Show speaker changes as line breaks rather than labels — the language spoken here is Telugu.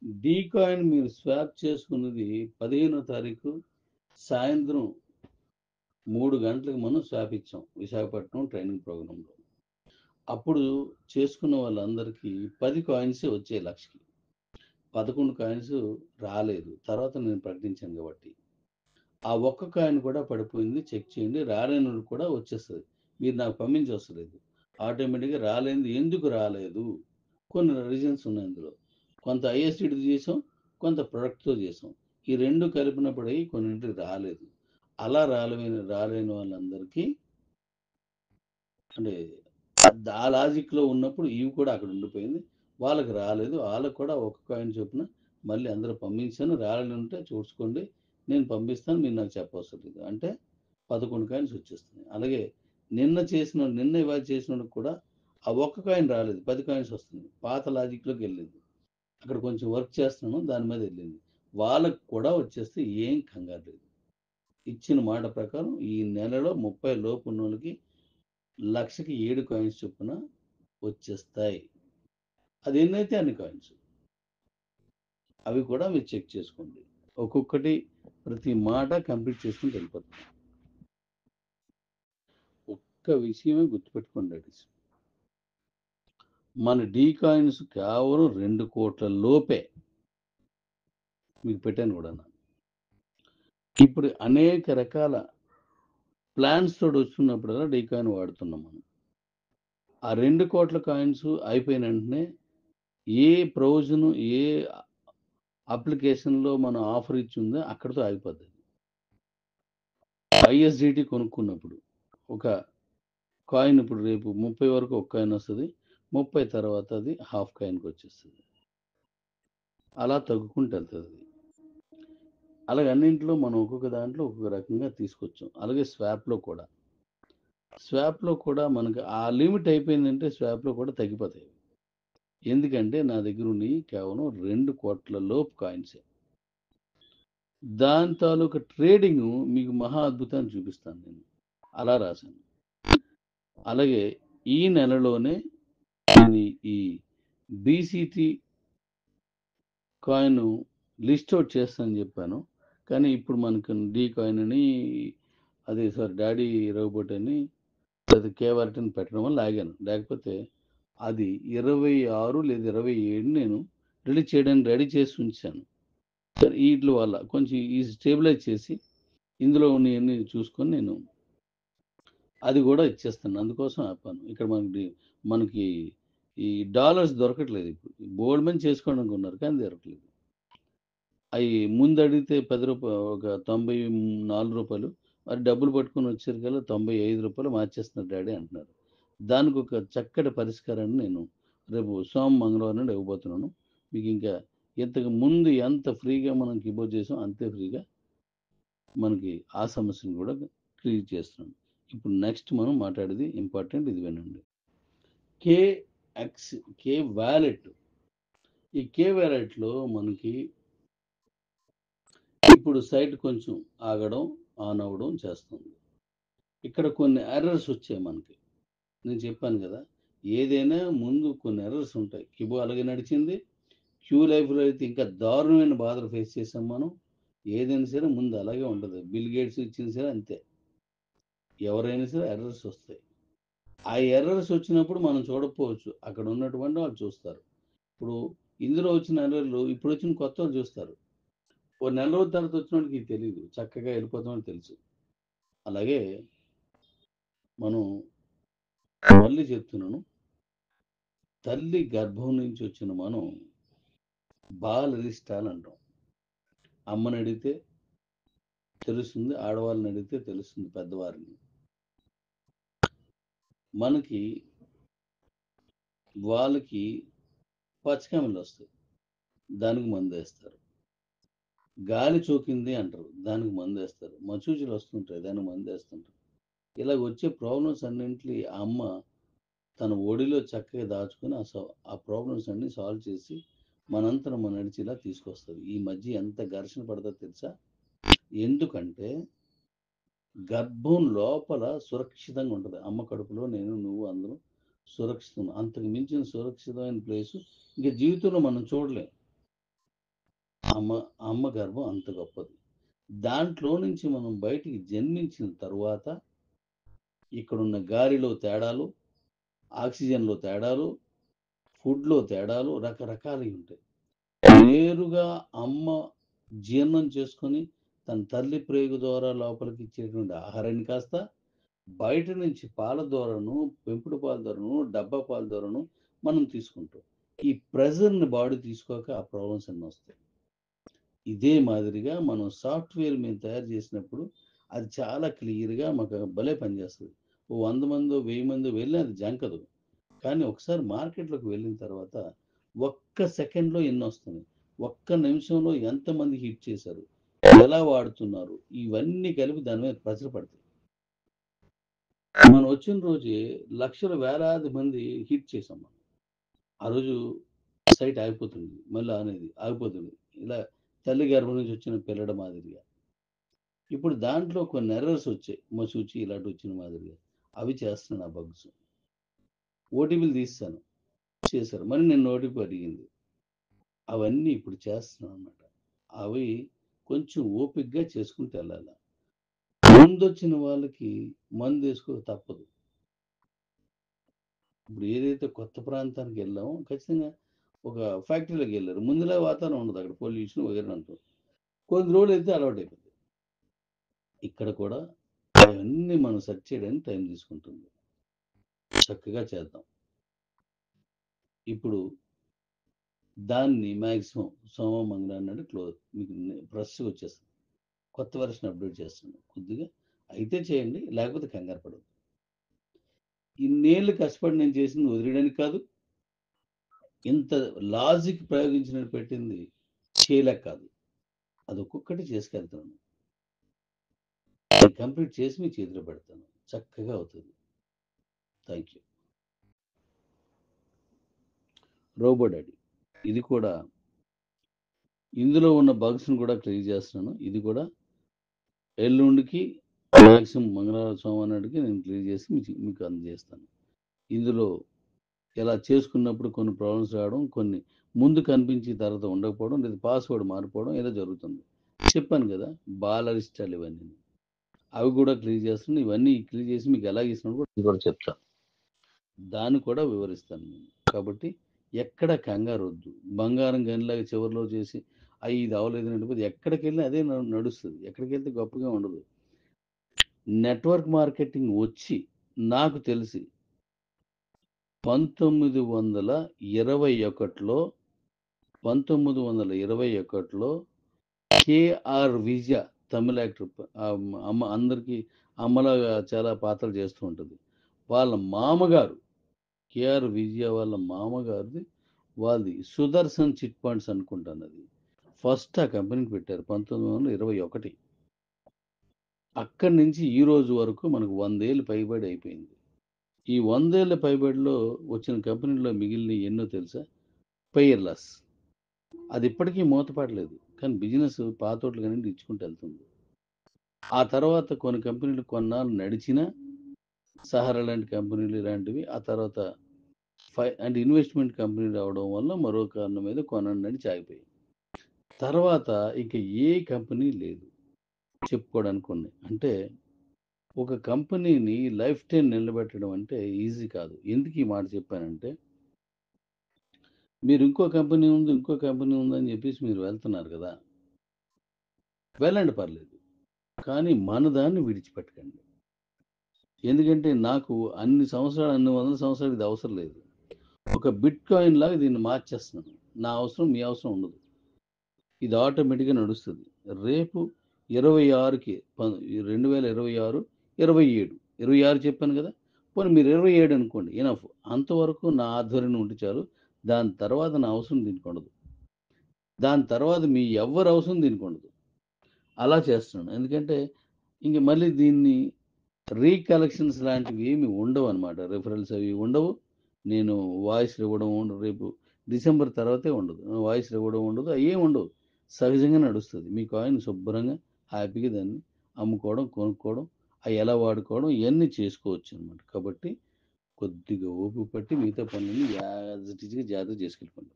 డీ కాయిన్ మీరు స్వాప్ చేసుకున్నది 15వ తారీఖు సాయంత్రం 3 గంటలకు మనం స్వాప్ ఇచ్చాం విశాఖపట్నం ట్రైనింగ్ ప్రోగ్రాంలో. అప్పుడు చేసుకున్న వాళ్ళందరికీ 10 కాయిన్సే వచ్చాయి లక్షకి. 11 కాయిన్స్ రాలేదు. తర్వాత నేను ప్రకటించాను కాబట్టి. ఆ ఒక్క కాయిన్ కూడా పడిపోయింది. చెక్ చేయండి. రాలేనోడు కూడా వచ్చేస్తుంది. మీరు నాకు పంపించవసరం ఆటోమేటిక్గా రాలేదు. ఎందుకు రాలేదు? కొన్ని రీజన్స్ ఉన్నాయి అందులో. కొంత ఐఎస్డితో చేసాం, కొంత ప్రొడక్ట్తో చేసాం. ఈ రెండు కలిపినప్పుడు కొన్నింటికి రాలేదు. అలా రాలేని వాళ్ళందరికీ అంటే ఆ లాజిక్లో ఉన్నప్పుడు ఇవి కూడా అక్కడ ఉండిపోయింది. వాళ్ళకి రాలేదు. వాళ్ళకు కూడా ఒక కాయిన్ చొప్పున మళ్ళీ అందరూ పంపించాను. రాలని ఉంటే చూసుకోండి, నేను పంపిస్తాను, మీరు నాకు చెప్పవసరం లేదు. అంటే 11 కాయిన్స్ వచ్చేస్తున్నాయి. అలాగే నిన్న ఇవాళ చేసినోడికి కూడా ఆ ఒక్క కాయిన్ రాలేదు, 10 కాయిన్స్ వస్తుంది. పాత లాజిక్లోకి వెళ్ళింది. అక్కడ కొంచెం వర్క్ చేస్తున్నాను, దాని మీద వెళ్ళింది. వాళ్ళకు కూడా వచ్చేస్తే ఏం కంగారు లేదు. ఇచ్చిన మాట ప్రకారం ఈ నెలలో 30 లోపు ఉన్న వాళ్ళకి లక్షకి 7 కాయిన్స్ చొప్పున వచ్చేస్తాయి. అది ఎన్నైతే అన్ని కాయిన్స్. అవి కూడా మీరు చెక్ చేసుకోండి. ఒక్కొక్కటి ప్రతి మాట కంప్లీట్ చేసుకుని వెళ్ళిపోతుంది. ఒక్క విషయమే గుర్తుపెట్టుకోండి, మన డీ కాయిన్స్ కేవలం 2 కోట్ల లోపే మీకు పెట్టాను కూడా. ఇప్పుడు అనేక రకాల ప్లాన్స్ తోటి వస్తున్నప్పుడల్లా డీ కాయిన్ వాడుతున్నాం మనం. ఆ 2 కోట్ల కాయిన్స్ అయిపోయిన వెంటనే ఏ ప్రొవిజన్ ఏ అప్లికేషన్లో మనం ఆఫర్ ఇచ్చి ఉందో అక్కడితో ఆగిపోద్ది. ఐఎస్డిటి కొనుక్కున్నప్పుడు ఒక కాయిన్ ఇప్పుడు రేపు 30 వరకు ఒక కాయిన్ వస్తుంది, 30 తర్వాత అది హాఫ్ కాయిన్కి వచ్చేస్తుంది. అలా తగ్గుకుంటూ వెళ్తుంది. అలాగే అన్నింటిలో మనం ఒక్కొక్క దాంట్లో ఒక్కొక్క రకంగా తీసుకొచ్చాం. అలాగే స్వాప్లో కూడా మనకి ఆ లిమిట్ అయిపోయిందంటే స్వాప్లో కూడా తగ్గిపోతాయి. ఎందుకంటే నా దగ్గర ఉన్నవి కేవలం 2 కోట్ల లోపు కాయిన్సే. దాని తాలూకా ట్రేడింగ్ మీకు మహా అద్భుతాన్ని చూపిస్తాను నేను. అలా రాశాను. అలాగే ఈ నెలలోనే నేను ఈ బీసీటీ కాయిన్ లిస్ట్ అవుట్ చేస్తానని చెప్పాను. కానీ ఇప్పుడు మనకు డీ కాయిన్ అని డాడీ రోబోట్ అని అది కేవార్టని పెట్టడం వల్ల ఆగాను. లేకపోతే అది 26 లేదా 27 నేను రిలీజ్ చేయడానికి రెడీ చేసి ఉంచాను. సరే వీటి వల్ల కొంచెం ఈ స్టేబిలైజ్ చేసి ఇందులో ఉన్నవన్నీ చూసుకొని నేను అది కూడా ఇచ్చేస్తాను. అందుకోసం ఆపాను. ఇక్కడ మనకి ఈ డాలర్స్ దొరకట్లేదు. ఇప్పుడు బోల్డ్ మంది చేసుకోవడానికి ఉన్నారు కానీ దొరకట్లేదు. అవి ముందు అడిగితే 10 రూపాయలు, ఒక 94 రూపాయలు, మరి డబ్బులు పట్టుకొని వచ్చేసరికల్లా 95 రూపాయలు మార్చేస్తున్నారు డాడీ అంటున్నారు. దానికి ఒక చక్కటి పరిష్కారాన్ని నేను రేపు మంగళవారం నుండి ఇవ్వబోతున్నాను. మీకు ఇంకా ఇంతకు ముందు ఎంత ఫ్రీగా మనం కీబోర్డ్ చేసాం అంతే ఫ్రీగా మనకి ఆ సమస్యను కూడా క్లియర్ చేస్తున్నాం. ఇప్పుడు నెక్స్ట్ మనం మాట్లాడేది ఇంపార్టెంట్, ఇది వినండి. K wallet. ఈ కే వ్యాలెట్లో మనకి ఇప్పుడు సైట్ కొంచెం ఆగడం, ఆన్ అవ్వడం చేస్తుంది. ఇక్కడ కొన్ని ఎర్రర్స్ వచ్చాయి మనకి. నేను చెప్పాను కదా, ఏదైనా ముందు కొన్ని ఎర్రర్స్ ఉంటాయి. కిబో అలాగే నడిచింది. క్యూ లైఫ్లో అయితే ఇంకా దారుణమైన బాధలు ఫేస్ చేసాం మనం. ఏదైనా సరే ముందు అలాగే ఉంటుంది. బిల్ గేట్స్ ఇచ్చిన సరే అంతే. ఎవరైనా సరే ఎర్రర్స్ వస్తాయి. ఆ ఎర్రర్స్ వచ్చినప్పుడు మనం చూడకపోవచ్చు, అక్కడ ఉన్నటువంటి వాళ్ళు చూస్తారు. ఇప్పుడు ఇందులో వచ్చిన ఎర్రర్లు ఇప్పుడు వచ్చిన కొత్త వాళ్ళు చూస్తారు. ఓ నెల రోజుల తర్వాత వచ్చిన వాడికి తెలియదు, చక్కగా వెళ్ళిపోతామని తెలుసు. అలాగే మనం మళ్ళీ చెప్తున్నాను, తల్లి గర్భం నుంచి వచ్చిన మనం బాలరిష్టాలు అంటాం. అమ్మని అడిగితే తెలుస్తుంది, ఆడవాళ్ళని అడిగితే తెలుస్తుంది, పెద్దవారిని. మనకి వాళ్ళకి పచ్చకమలు వస్తాయి, దానికి మందు వేస్తారు. గాలి చోకింది అంటారు, దానికి మందు వేస్తారు. మచూచులు వస్తుంటాయి, దానికి మందు వేస్తుంటారు. ఇలా వచ్చే ప్రాబ్లమ్స్ అన్నింటినీ ఆ అమ్మ తన ఒడిలో చక్కగా దాచుకొని ఆ ప్రాబ్లమ్స్ అన్ని సాల్వ్ చేసి మనంతరం మన నడిచేలా తీసుకొస్తుంది. ఈ మధ్య ఎంత ఘర్షణ పడుతుందో తెలుసా? ఎందుకంటే గర్భం లోపల సురక్షితంగా ఉంటుంది. అమ్మ కడుపులో నేను, నువ్వు అందరూ సురక్షితం. అంతకు మించిన సురక్షితమైన ప్లేసు ఇంకా జీవితంలో మనం చూడలేం. అమ్మ అమ్మ గర్భం అంత గొప్పది. దాంట్లో నుంచి మనం బయటికి జన్మించిన తరువాత ఇక్కడున్న గాలిలో తేడాలు, ఆక్సిజన్‌లో తేడాలు, ఫుడ్‌లో తేడాలు రకరకాలయి ఉంటాయి. నేరుగా అమ్మ జీర్ణం చేసుకొని తన తల్లి ప్రేగు ద్వారా లోపలికి ఇచ్చేటువంటి ఆహారాన్ని కాస్త బయట నుంచి పాల ద్వారాను, పెంపుడు పాల ద్వారాను, డబ్బా పాల ద్వారాను మనం తీసుకుంటాం. ఈ ప్రెషర్‌ని బాడీ తీసుకోక ఆ ప్రాబ్లమ్స్ అన్నీ వస్తాయి. ఇదే మాదిరిగా మనం సాఫ్ట్‌వేర్ మేము తయారు చేసినప్పుడు అది చాలా క్లియర్‌గా మాకు భలే పనిచేస్తది. ఓ 100 మందో, 1000 మందో వెళ్ళినా అది జంకదు. కానీ ఒకసారి మార్కెట్‌లోకి వెళ్ళిన తర్వాత ఒక్క సెకండ్‌లో ఎన్నొస్తున్నాయి. ఒక్క నిమిషంలో ఎంతమంది హిట్ చేశారు? ఎలా వాడుతున్నారు? ఇవన్నీ కలిపి దాని మీద ప్రెషర్ పడతాయి. మనం వచ్చిన రోజే లక్షల వేలాది మంది హిట్ చేసాం మనం. ఆ రోజు సైట్ ఆగిపోతుంది. మళ్ళీ అనేది ఆగిపోతుంది. ఇలా తల్లి గర్భం నుంచి వచ్చిన పిల్లడ మాదిరిగా. ఇప్పుడు దాంట్లో కొన్ని ఎర్రర్స్ వచ్చాయి. మసూచి ఇలాంటివి వచ్చిన మాదిరిగా. అవి చేస్తున్నాను ఆ బగ్స్. ఓటీపీలు తీసేసాను. చేశారు. మరి నిన్న ఓటీపీ అడిగింది. అవన్నీ ఇప్పుడు చేస్తున్నాను అన్నమాట. అవి కొంచెం ఓపికగా చేసుకుంటూ వెళ్ళాలి. ముందొచ్చిన వాళ్ళకి మందేసుకోక తప్పదు. ఇప్పుడు ఏదైతే కొత్త ప్రాంతానికి వెళ్ళామో ఖచ్చితంగా ఒక ఫ్యాక్టరీలోకి వెళ్ళారు. ముందులా వాతావరణం ఉండదు. అక్కడ పొల్యూషన్ వగైరా ఉంటుంది. కొన్ని రోజులు అయితే అలవాటు అయిపోతుంది. ఇక్కడ కూడా అవన్నీ మనం సెర్చ్ చేయడానికి టైం తీసుకుంటుంది. చక్కగా చేద్దాం. ఇప్పుడు దాన్ని మ్యాక్సిమం సోమ మంగళ నాడు మీకు ఫ్రెష్‌గా వచ్చేస్తుంది. కొత్త వెర్షన్ అప్డేట్ చేస్తున్నాను. కొద్దిగా అయితే చేయండి. లేకపోతే కంగారు పడొద్దు. ఇన్నేళ్ళు కష్టపడి నేను చేసింది వదిలేయడానికి కాదు. ఇంత లాజిక్ ప్రయోగించినట్టు పెట్టింది చేయలేక కాదు. అది ఒక్కొక్కటి చేసుకెళ్తాను. కంప్లీట్ చేసి మీ చేతిలో పెడతాను. చక్కగా అవుతుంది. Thank you. Robo daddy. ఇది కూడా ఇందులో ఉన్న బగ్స్‌ని కూడా క్లియర్ చేస్తున్నాను. ఇది కూడా ఎల్లుండికి మాక్సిమం మంగళవారం, సోమవారం నాటికి నేను క్లియర్ చేసి మీకు అందజేస్తాను. ఇందులో ఇలా చేసుకున్నప్పుడు కొన్ని ప్రాబ్లమ్స్ రావడం, కొన్ని ముందు కనిపించి తర్వాత ఉండకపోవడం, లేదా పాస్వర్డ్ మారిపోవడం ఇలా జరుగుతుంది. చెప్పాను కదా! బాలరిష్టాలు ఇవన్నీ. అవి కూడా క్లియర్ చేస్తున్నాను. ఇవన్నీ క్లియర్ చేసి మీకు ఎలా ఇస్తున్నానో కూడా చెప్తా. దాన్ని కూడా వివరిస్తాను నేను. కాబట్టి ఎక్కడ కంగారొద్దు. బంగారం గనిలాగా చివరిలో చేసి ఇది అవ్వలేదు అంటే ఎక్కడికెళ్ళినా అదే నడుస్తది. ఎక్కడికెళ్తే గొప్పగా ఉండదు. నెట్వర్క్ మార్కెటింగ్ వచ్చి నాకు తెలిసి 1921లో 1921లో కేఆర్ విజయ తమిళ యాక్టర్ అమ్మ అందరికీ అమ్మలాగా చాలా పాత్రలు చేస్తూ ఉంటుంది. వాళ్ళ మామగారు కేఆర్ విజయ వాళ్ళ మామగారిది వాళ్ళది సుదర్శన్ చిట్ ఫండ్స్ అనుకుంటాను అది. ఫస్ట్ ఆ కంపెనీకి పెట్టారు 1921. అక్కడి నుంచి ఈ రోజు వరకు మనకు 100 ఏళ్ళు పైబడి అయిపోయింది. ఈ 100 ఏళ్ల పైబడిలో వచ్చిన కంపెనీలో మిగిలినవి ఎన్నో తెలుసా? పెయిర్లెస్. అది ఇప్పటికీ మూతపడలేదు. కానీ బిజినెస్ పాతోట్లు కానీ ఇచ్చుకుంటూ వెళ్తుంది. ఆ తర్వాత కొన్ని కంపెనీలు కొన్నాళ్ళు నడిచినా సహారా లాంటి కంపెనీలు ఇలాంటివి ఆ తర్వాత అంటే ఇన్వెస్ట్మెంట్ కంపెనీలు అవడం వల్ల మరో కారణం మీద కొన్నాళ్ళు నడిచి ఆగిపోయాయి. తర్వాత ఇంక ఏ కంపెనీ లేదు చెప్పుకోవడానికి ఉన్నాయి. అంటే ఒక కంపెనీని లైఫ్ టైం నిలబెట్టడం అంటే ఈజీ కాదు. ఎందుకు ఈ మాట చెప్పానంటే మీరు ఇంకో కంపెనీ ఉంది, ఇంకో కంపెనీ ఉందని చెప్పేసి మీరు వెళ్తున్నారు కదా! వెళ్ళండి పర్లేదు. కానీ మన దాన్ని విడిచిపెట్టకండి. ఎందుకంటే నాకు అన్ని సంవత్సరాలు, అన్ని వందల సంవత్సరాలు ఇది అవసరం లేదు. ఒక బిట్ కాయిన్ లాగా దీన్ని మార్చేస్తున్నాను. నా అవసరం, మీ అవసరం ఉండదు. ఇది ఆటోమేటిక్‌గా నడుస్తది. రేపు 26కి 2026, 27, 26 చెప్పాను కదా! పోనీ మీరు 27 అనుకోండి ఎనఫ్. అంతవరకు నా ఆధ్వర్యంలో ఉంటే చాలు. దాని తర్వాత నా అవసరం దీనికి ఉండదు. దాని తర్వాత మీ ఎవ్వరి అవసరం దీనికి ఉండదు. అలా చేస్తున్నాను. ఎందుకంటే ఇంక మళ్ళీ దీన్ని రీకలెక్షన్స్ లాంటివి ఏమి ఉండవన్నమాట. రిఫరల్స్ అవి ఉండవు. నేను వాయిస్‌లు ఇవ్వడం ఉండదు. రేపు డిసెంబర్ తర్వాతే ఉండదు. వాయిస్‌లు ఇవ్వడం ఉండదు. అయ్యేం ఉండవు. సహజంగా నడుస్తది. మీ కాయిన్ శుభ్రంగా హ్యాపీగా దాన్ని అమ్ముకోవడం, కొనుక్కోవడం, అయి ఎలా వాడుకోవడం ఇయన్నీ చేసుకోవచ్చనమాట. కాబట్టి కొద్దిగా ఓపిక పట్టి మిగతా పనులన్నీ యాజ్ ఇట్ ఈజ్‌గా జాగ్రత్తగా చేసుకెళ్ళిపోండి.